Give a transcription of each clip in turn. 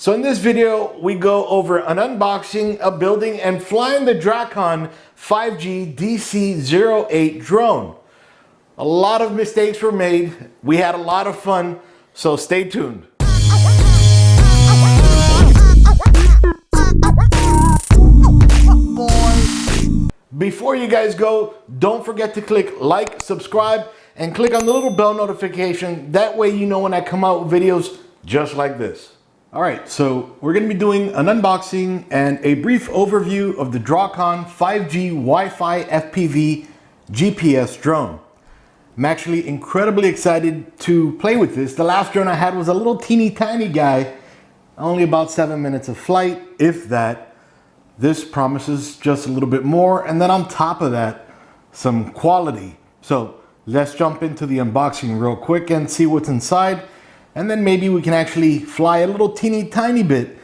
So in this video, we go over an unboxing, a building, and flying the DROCON 5G DC-08 drone. A lot of mistakes were made. We had a lot of fun, so stay tuned. Before you guys go, don't forget to click like, subscribe, and click on the little bell notification. That way you know when I come out with videos just like this. All right, so we're gonna be doing an unboxing and a brief overview of the DROCON 5G Wi-Fi FPV GPS drone. I'm actually incredibly excited to play with this. The last drone I had was a little teeny tiny guy, only about 7 minutes of flight, if that. This promises just a little bit more, and then on top of that, some quality. So let's jump into the unboxing real quick and see what's inside. And then maybe we can actually fly a little teeny tiny bit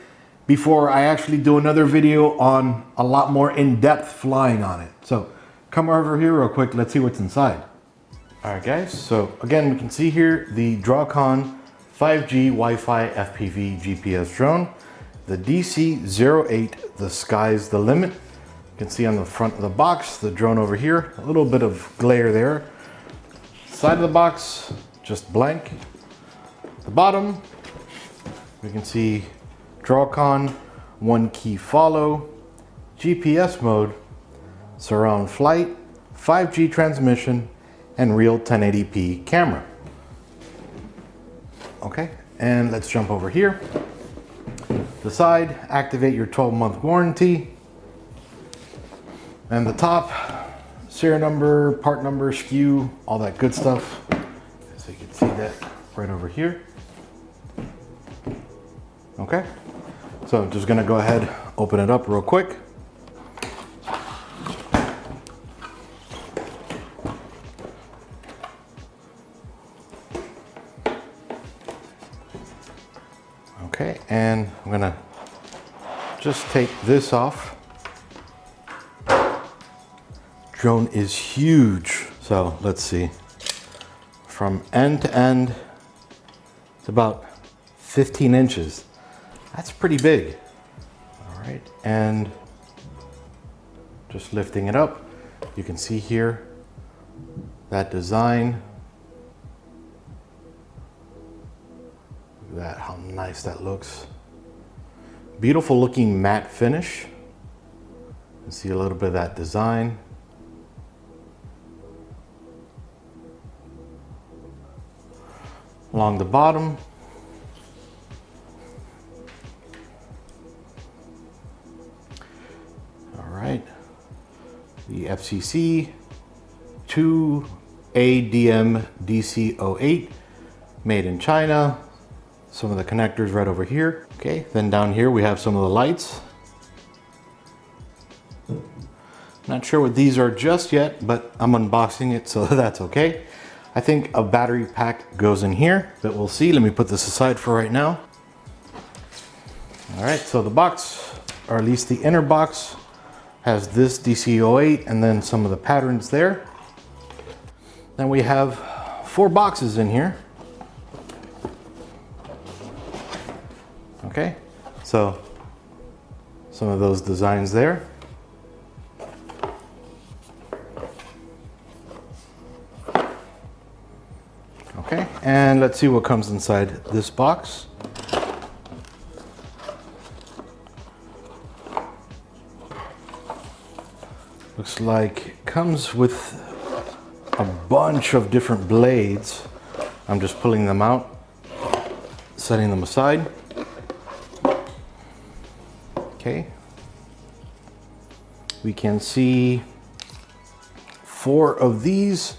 before I actually do another video on a lot more in-depth flying on it. So come over here real quick, let's see what's inside. All right guys, so again, we can see here the DROCON 5G Wi-Fi FPV GPS drone, the DC-08, the sky's the limit. You can see on the front of the box, the drone over here, a little bit of glare there. Side of the box, just blank. The bottom, we can see DROCON, one key follow, GPS mode, surround flight, 5G transmission, and real 1080p camera. Okay, and let's jump over here. The side, activate your 12-month warranty. And the top, serial number, part number, SKU, all that good stuff. So you can see that right over here. Okay, so I'm just gonna go ahead, open it up real quick. Okay, and I'm gonna just take this off. Drone is huge, so let's see. From end to end, it's about 15 inches. That's pretty big. All right, and just lifting it up, you can see here that design. Look at that, how nice that looks. Beautiful looking matte finish. You can see a little bit of that design. Along the bottom, the FCC 2ADM DC-08, made in China. Some of the connectors right over here. Okay, then down here we have some of the lights. Not sure what these are just yet, but I'm unboxing it, so that's okay. I think a battery pack goes in here, but we'll see. Let me put this aside for right now. All right, so the box, or at least the inner box, has this DC-08 and then some of the patterns there. Then we have 4 boxes in here. Okay, so some of those designs there. Okay, and let's see what comes inside this box. Looks like it comes with a bunch of different blades. I'm just pulling them out, setting them aside. Okay. We can see 4 of these,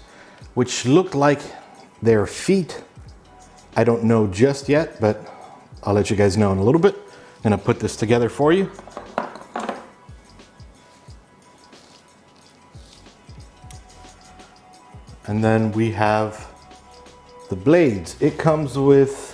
which look like they're feet. I don't know just yet, but I'll let you guys know in a little bit. I'm gonna put this together for you. And then we have the blades. It comes with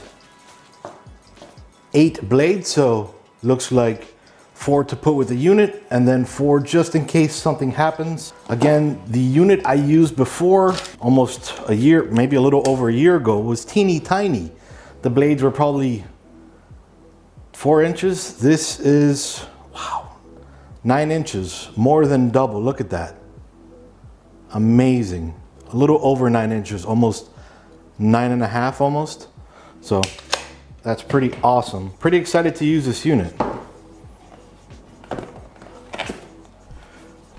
8 blades, so looks like 4 to put with the unit, and then 4 just in case something happens. Again, the unit I used before, almost a year, maybe a little over a year ago, was teeny tiny. The blades were probably 4 inches. This is, wow, 9 inches, more than double. Look at that. Amazing. A little over 9 inches, almost 9.5 almost. So that's pretty awesome. Pretty excited to use this unit.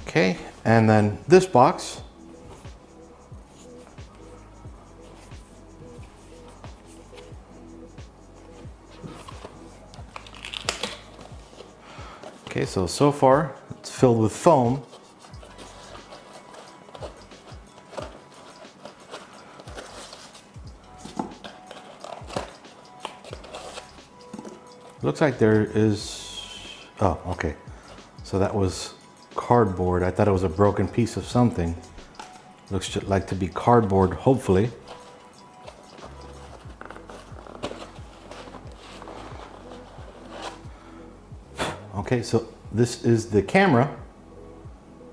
Okay, and then this box. Okay, so far it's filled with foam. Looks like there is, oh, okay. So that was cardboard. I thought it was a broken piece of something. Looks like to be cardboard, hopefully. Okay, so this is the camera.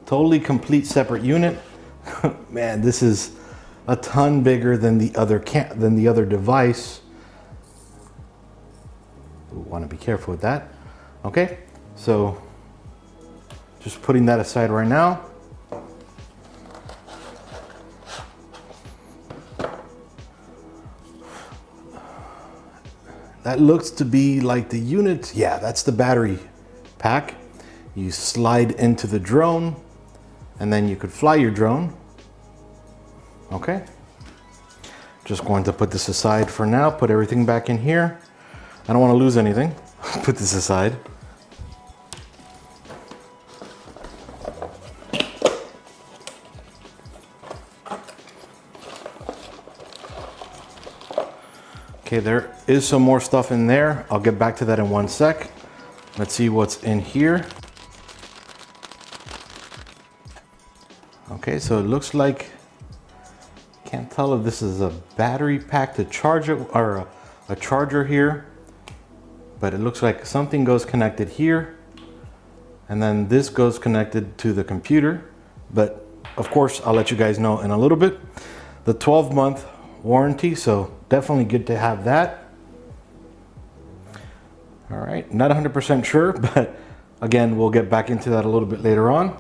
Totally complete separate unit. Man, this is a ton bigger than the other device. Want to be careful with that. Okay, so just putting that aside right now. That looks to be like the unit. Yeah, that's the battery pack. You slide into the drone and then you could fly your drone. Okay, just going to put this aside for now, put everything back in here. I don't want to lose anything. Put this aside. Okay, there is some more stuff in there. I'll get back to that in 1 sec. Let's see what's in here. Okay, so it looks like, can't tell if this is a battery pack to charge it or a charger here. But it looks like something goes connected here, and then this goes connected to the computer. But of course, I'll let you guys know in a little bit. The 12-month warranty, so definitely good to have that. All right, not 100% sure, but again, we'll get back into that a little bit later on.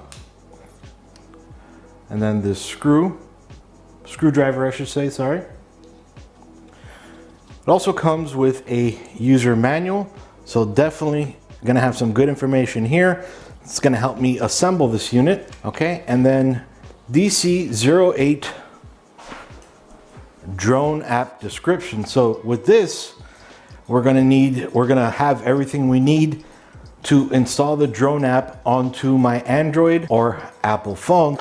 And then this screwdriver, I should say, sorry. It also comes with a user manual, so definitely gonna have some good information here. It's gonna help me assemble this unit, okay? And then DC-08 drone app description. So with this, we're gonna have everything we need to install the drone app onto my Android or Apple phone.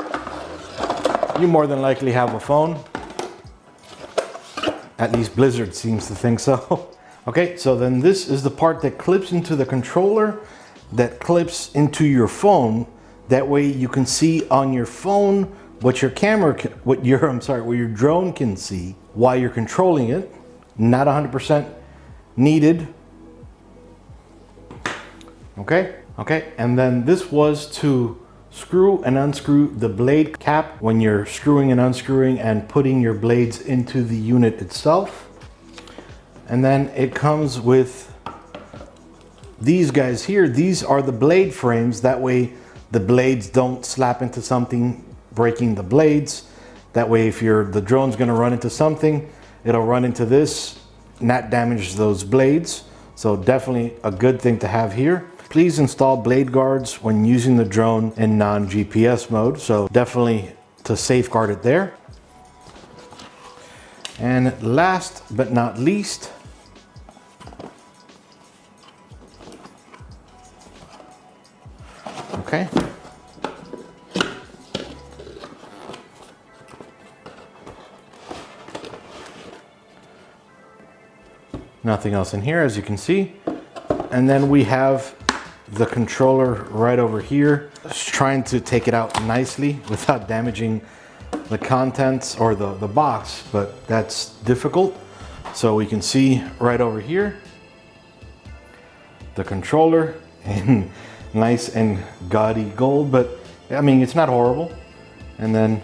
You more than likely have a phone. At least Blizzard seems to think so. Okay, so then this is the part that clips into the controller, that clips into your phone. That way you can see on your phone what your what your drone can see while you're controlling it. Not 100% needed. Okay, and then this was to screw and unscrew the blade cap when you're screwing and unscrewing and putting your blades into the unit itself. And then it comes with these guys here. These are the blade frames. That way the blades don't slap into something, breaking the blades. That way if the drone's gonna run into something, it'll run into this, not damage those blades. So definitely a good thing to have here. Please install blade guards when using the drone in non-GPS mode. So definitely to safeguard it there. And last but not least, okay. Nothing else in here, as you can see. And then we have the controller right over here. Just trying to take it out nicely without damaging the contents or the box, but that's difficult. So we can see right over here, the controller in nice and gaudy gold, but I mean, it's not horrible. And then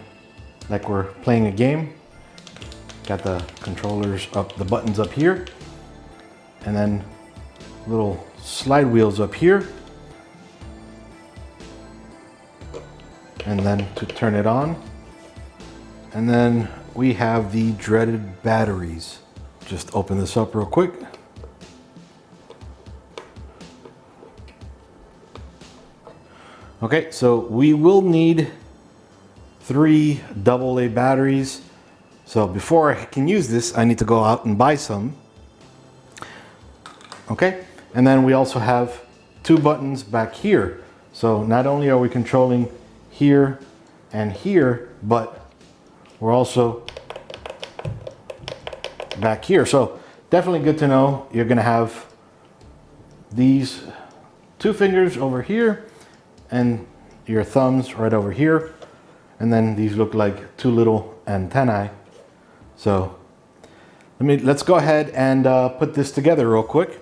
like we're playing a game, got the controllers up, the buttons up here, and then little slide wheels up here. And then to turn it on. And then we have the dreaded batteries. Just open this up real quick. Okay, so we will need 3 AA batteries. So before I can use this, I need to go out and buy some. Okay, and then we also have 2 buttons back here. So not only are we controlling here and here, but we're also back here. So definitely good to know. You're gonna have these 2 fingers over here and your thumbs right over here. And then these look like 2 little antennae. So let's go ahead and put this together real quick.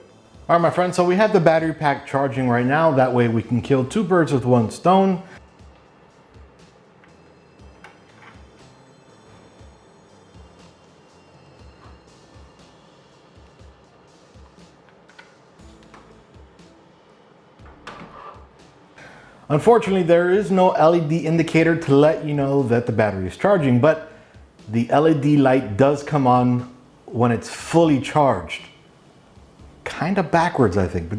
All right, my friends, so we have the battery pack charging right now. That way we can kill 2 birds with 1 stone. Unfortunately, there is no LED indicator to let you know that the battery is charging, but the LED light does come on when it's fully charged. Kind of backwards, I think, but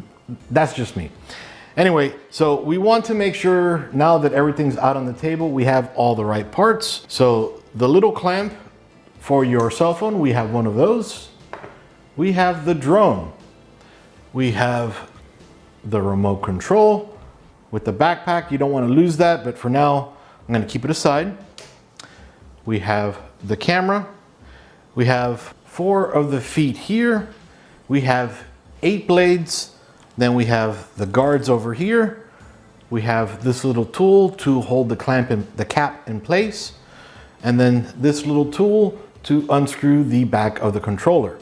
that's just me. Anyway, so we want to make sure now that everything's out on the table, we have all the right parts. So the little clamp for your cell phone, we have one of those. We have the drone. We have the remote control. With the backpack, you don't want to lose that, but for now, I'm going to keep it aside. We have the camera. We have 4 of the feet here. We have 8 blades. Then we have the guards over here. We have this little tool to hold the cap in place. And then this little tool to unscrew the back of the controller.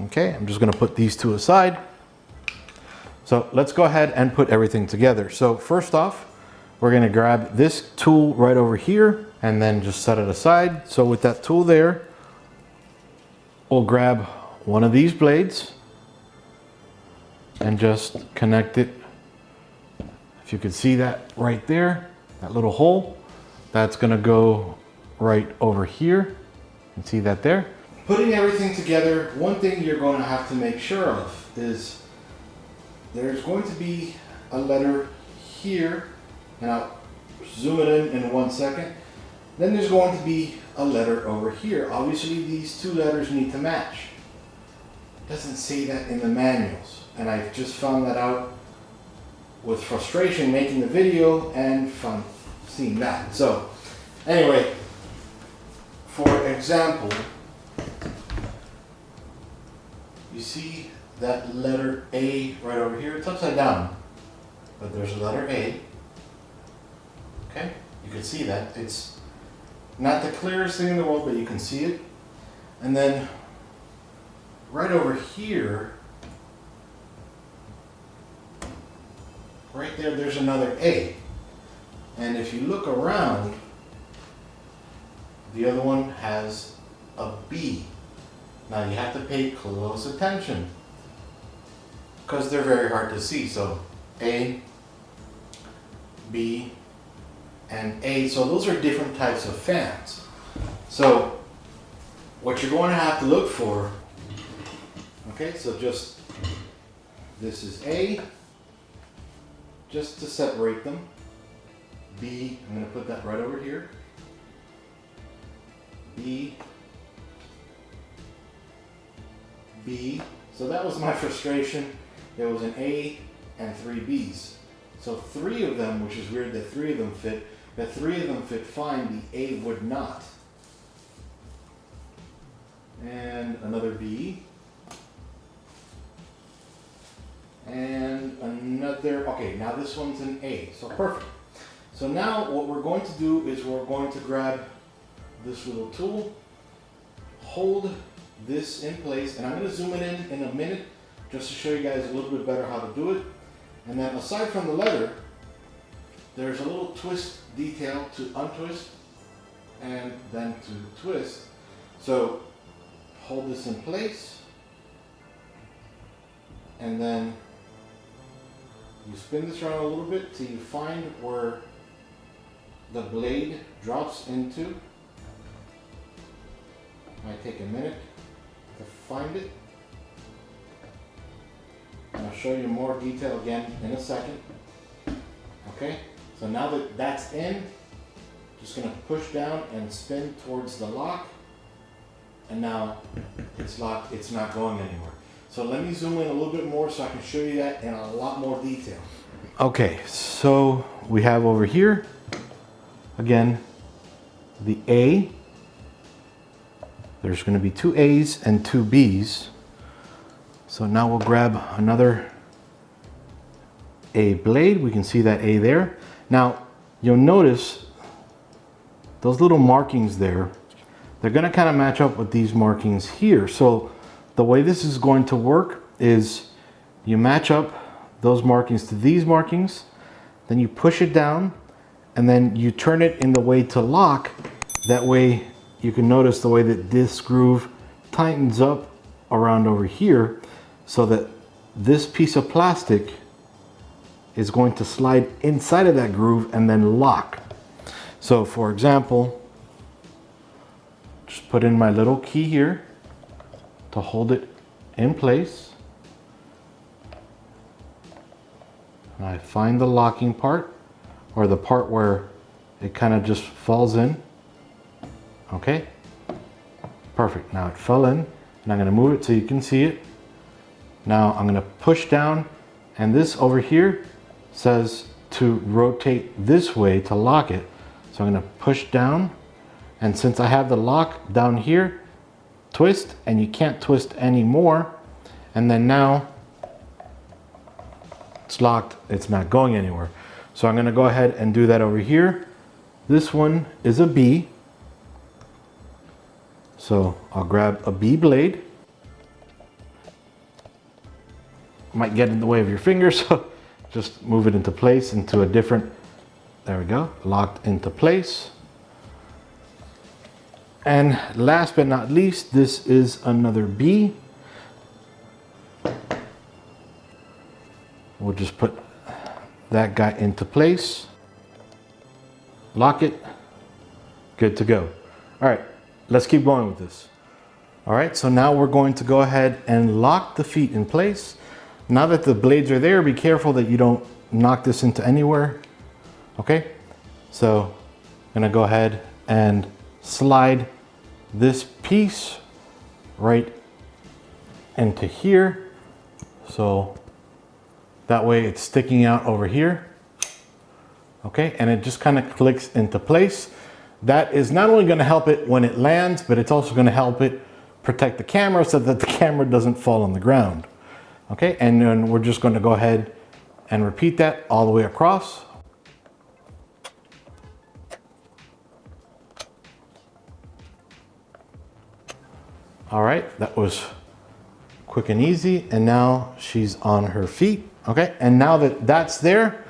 Okay, I'm just going to put these 2 aside. So let's go ahead and put everything together. So first off, we're gonna grab this tool right over here and then just set it aside. So with that tool there, we'll grab one of these blades and just connect it. If you could see that right there, that little hole, that's gonna go right over here. You can see that there. Putting everything together, one thing you're gonna have to make sure of is there's going to be a letter here, and I'll zoom it in 1 second. Then there's going to be a letter over here. Obviously these 2 letters need to match. It doesn't say that in the manuals, and I've just found that out with frustration making the video and fun seeing that. So anyway, for example, you see that letter A right over here, it's upside down, but there's a letter A. Okay, you can see that. It's not the clearest thing in the world, but you can see it. And then right over here, right there, there's another A. And if you look around, the other one has a B. Now you have to pay close attention, because they're very hard to see. So A, B, and A. So those are different types of fans. So what you're going to have to look for, okay, so just, this is A, just to separate them. B, I'm going to put that right over here. B, B. So that was my frustration. There was an A and 3 B's. So 3 of them, which is weird that 3 of them fit, that 3 of them fit fine, the A would not. And another B. And another, okay, now this one's an A, so perfect. So now what we're going to do is we're going to grab this little tool, hold this in place, and I'm going to zoom it in a minute just to show you guys a little bit better how to do it. And then aside from the letter, there's a little twist detail to untwist and then to twist. So hold this in place and then You spin this around a little bit till you find where the blade drops into. Might take a minute to find it. And I'll show you more detail again in a second. Okay, so now that that's in, just gonna push down and spin towards the lock. And now it's locked, it's not going anywhere. So let me zoom in a little bit more so I can show you that in a lot more detail. Okay, so we have over here, again, the A. There's going to be two A's and two B's. So now we'll grab another A blade. We can see that A there. Now, you'll notice those little markings there, they're going to kind of match up with these markings here. So the way this is going to work is you match up those markings to these markings, then you push it down, and then you turn it in the way to lock. That way you can notice the way that this groove tightens up around over here so that this piece of plastic is going to slide inside of that groove and then lock. So for example, just put in my little key here to hold it in place. And I find the locking part, or the part where it kind of just falls in. Okay, perfect. Now it fell in, and I'm going to move it so you can see it. Now I'm going to push down, and this over here says to rotate this way to lock it. So I'm going to push down, and since I have the lock down here, twist, and you can't twist anymore. And then now it's locked, it's not going anywhere. So I'm going to go ahead and do that over here. This one is a B. So I'll grab a B blade. Might get in the way of your finger, so just move it into place into a different, there we go, locked into place. And last but not least, this is another B. We'll just put that guy into place, lock it, good to go. All right, let's keep going with this. All right, so now we're going to go ahead and lock the feet in place. Now that the blades are there, be careful that you don't knock this into anywhere. Okay, so I'm gonna go ahead and slide this piece right into here. So that way it's sticking out over here. Okay, and it just kind of clicks into place. That is not only going to help it when it lands, but it's also going to help it protect the camera so that the camera doesn't fall on the ground. Okay, and then we're just going to go ahead and repeat that all the way across. All right, that was quick and easy, and now she's on her feet. Okay, and now that that's there,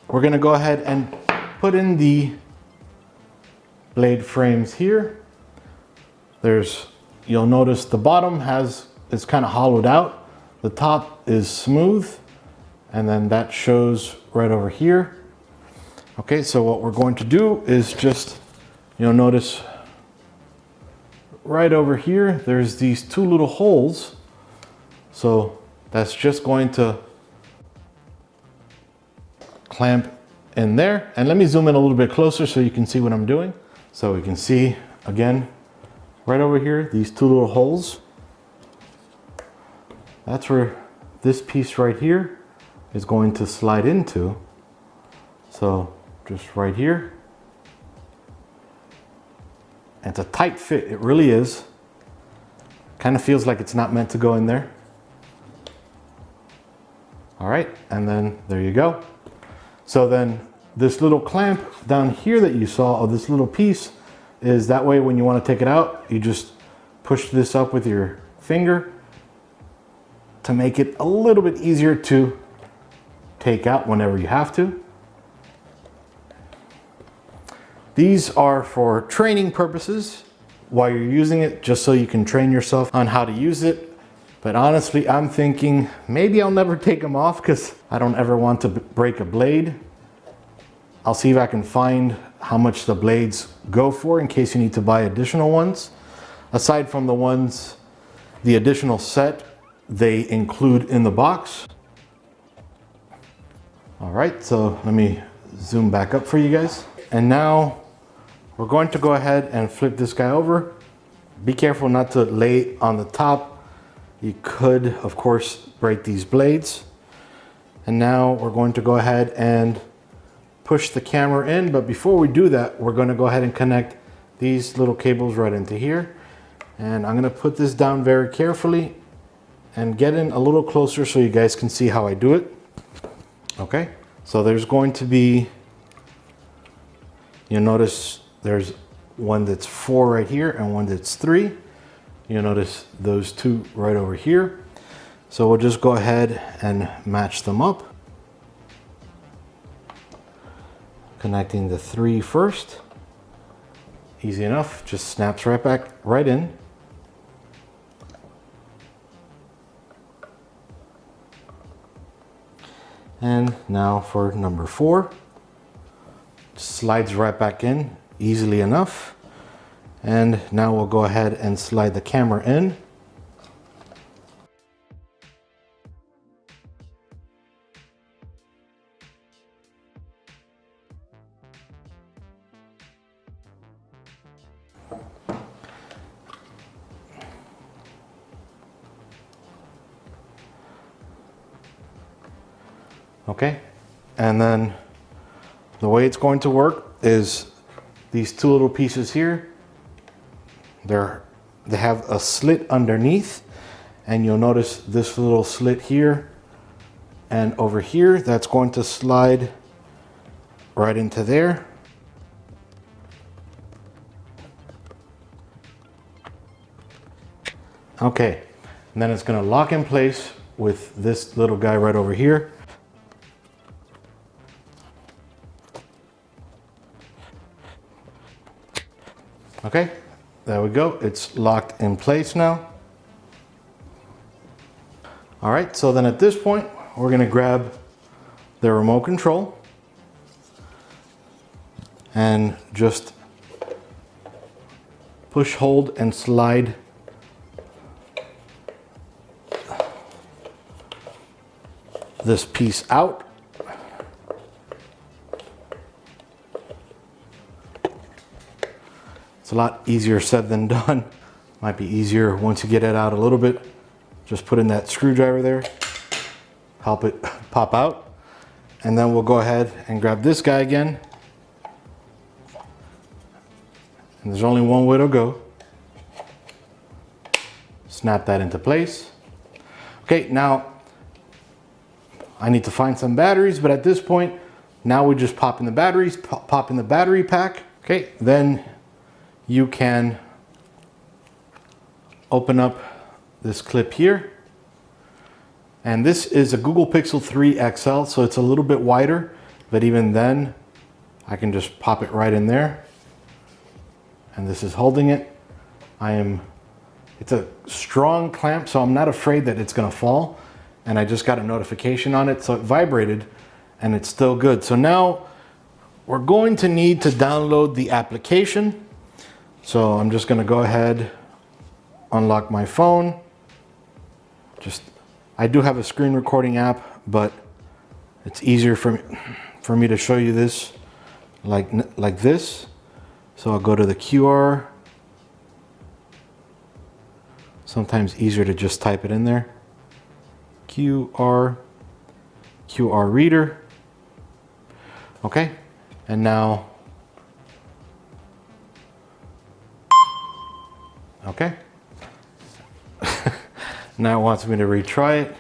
we're gonna go ahead and put in the blade frames here. You'll notice the bottom is kind of hollowed out. The top is smooth, and then that shows right over here. Okay, so what we're going to do is just, you'll notice right over here, there's these two little holes. So that's just going to clamp in there. And let me zoom in a little bit closer so you can see what I'm doing. So we can see, again, right over here, these two little holes. That's where this piece right here is going to slide into. So just right here. It's a tight fit, it really is. Kind of feels like it's not meant to go in there. All right, and then there you go. So then this little clamp down here that you saw, or this little piece, is that way when you want to take it out, you just push this up with your finger to make it a little bit easier to take out whenever you have to. These are for training purposes while you're using it, just so you can train yourself on how to use it. But honestly, I'm thinking maybe I'll never take them off because I don't ever want to break a blade. I'll see if I can find how much the blades go for in case you need to buy additional ones. Aside from the ones, the additional set they include in the box. All right, so let me zoom back up for you guys. And now we're going to go ahead and flip this guy over. Be careful not to lay on the top. You could, of course, break these blades. And now we're going to go ahead and push the camera in. But before we do that, we're going to go ahead and connect these little cables right into here. And I'm going to put this down very carefully and get in a little closer so you guys can see how I do it. Okay, so there's going to be, you'll notice there's one that's 4 right here and one that's 3. You'll notice those 2 right over here. So we'll just go ahead and match them up. Connecting the 3 first. Easy enough, just snaps right in. And now for number 4. Slides right back in easily enough. And now we'll go ahead and slide the camera in. Okay, and then the way it's going to work is these 2 little pieces here. They have a slit underneath, and you'll notice this little slit here and over here. That's going to slide right into there. Okay, and then it's going to lock in place with this little guy right over here. Okay, there we go. It's locked in place now. All right, so then at this point, we're gonna grab the remote control and just push, hold, and slide this piece out. It's a lot easier said than done. Might be easier once you get it out a little bit. Just put in that screwdriver there, help it pop out. And then we'll go ahead and grab this guy again. And there's only one way to go. Snap that into place. Okay, now I need to find some batteries, but at this point, now we just pop in the batteries, pop in the battery pack. Okay, then you can open up this clip here. And this is a Google Pixel 3 XL, so it's a little bit wider, but even then, I can just pop it right in there. And this is holding it. It's a strong clamp, so I'm not afraid that it's gonna fall. And I just got a notification on it, so it vibrated, and it's still good. So now, we're going to need to download the application. So I'm just gonna go ahead, unlock my phone. I do have a screen recording app, but it's easier for me to show you this like this. So I'll go to the QR. Sometimes easier to just type it in there. QR reader. Okay, and now, okay. Now it wants me to retry it.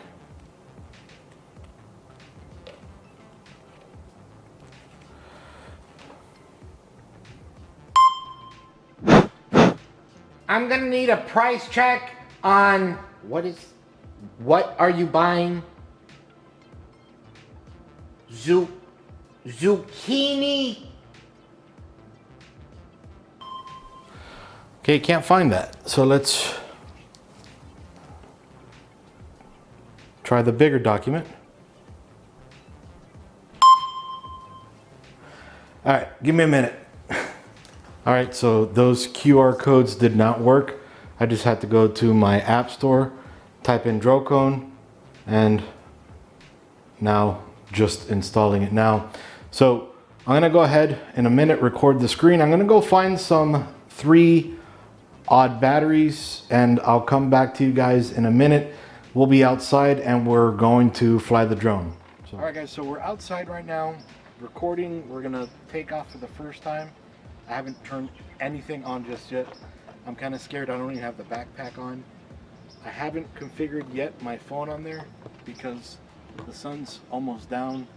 I'm gonna need a price check on what are you buying? Zucchini? Okay, can't find that. So let's try the bigger document. All right, give me a minute. All right, so those QR codes did not work. I just had to go to my app store, type in DROCON, and now just installing it now. So I'm gonna go ahead in a minute, record the screen. I'm gonna go find some 3 odd batteries and I'll come back to you guys in a minute. We'll be outside and we're going to fly the drone. So. All right guys, so we're outside right now recording. We're gonna take off for the first time. I haven't turned anything on just yet. I'm kind of scared. I don't even have the backpack on. I haven't configured yet my phone on there because the sun's almost down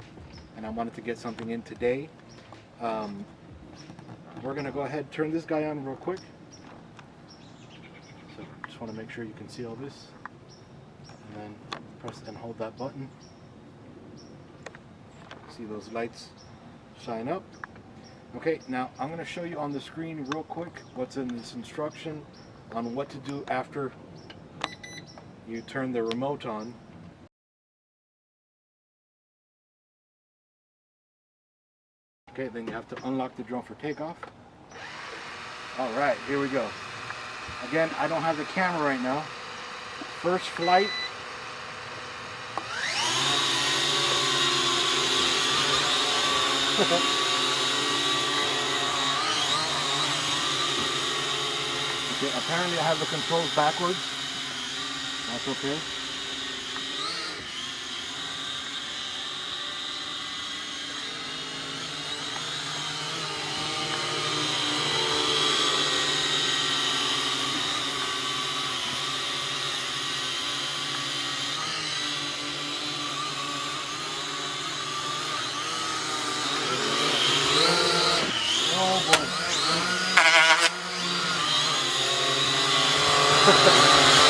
and I wanted to get something in today. We're gonna go ahead and turn this guy on real quick. So just want to make sure you can see all this. And then press and hold that button. See those lights shine up. Okay, now I'm going to show you on the screen real quick what's in this instruction on what to do after you turn the remote on. Okay, then you have to unlock the drone for takeoff. All right, here we go. Again, I don't have the camera right now. First flight. Okay, apparently I have the controls backwards. That's okay.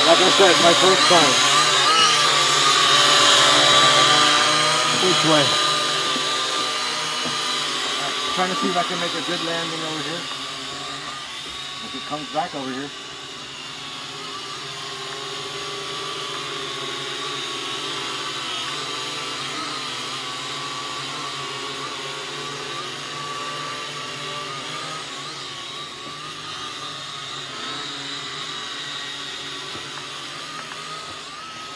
Like I said, my first time. Which way? Right, trying to see if I can make a good landing over here. If it comes back over here.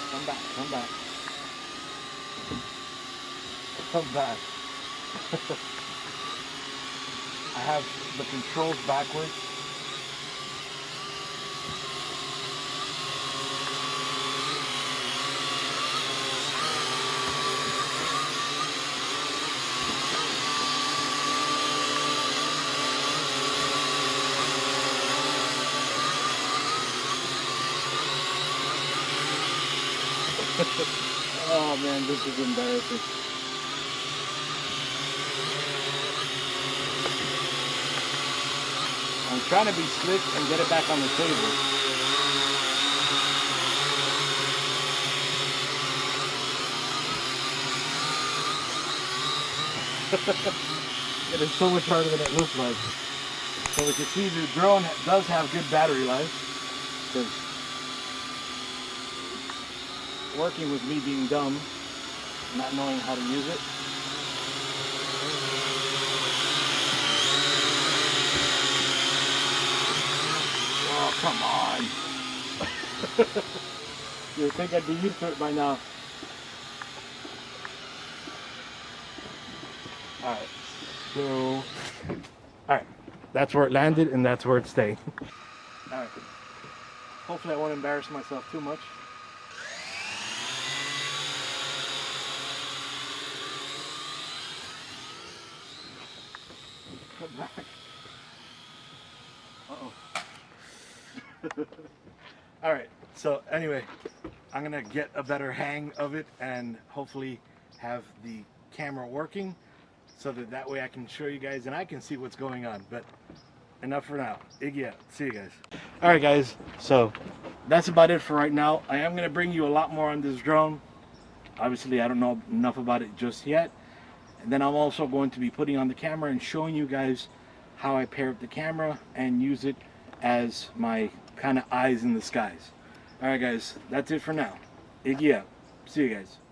Come back. Come back. I have the controls backwards. Oh man, this is embarrassing. I'm trying to be slick and get it back on the table. It is so much harder than it looks like. So we can see the drone does have good battery life. Because working with me being dumb, not knowing how to use it. Oh, come on. You'd think I'd be used to it by now. Alright, so, alright, that's where it landed and that's where it's staying. Alright, hopefully I won't embarrass myself too much. Come back. Uh-oh. Alright, so anyway, I'm gonna get a better hang of it and hopefully have the camera working so that way I can show you guys and I can see what's going on. But enough for now. Iggy out. See you guys. Alright guys, so that's about it for right now. I am gonna bring you a lot more on this drone. Obviously I don't know enough about it just yet. And then I'm also going to be putting on the camera and showing you guys how I pair up the camera and use it as my kind of eyes in the skies. Alright guys, that's it for now. Iggy out. See you guys.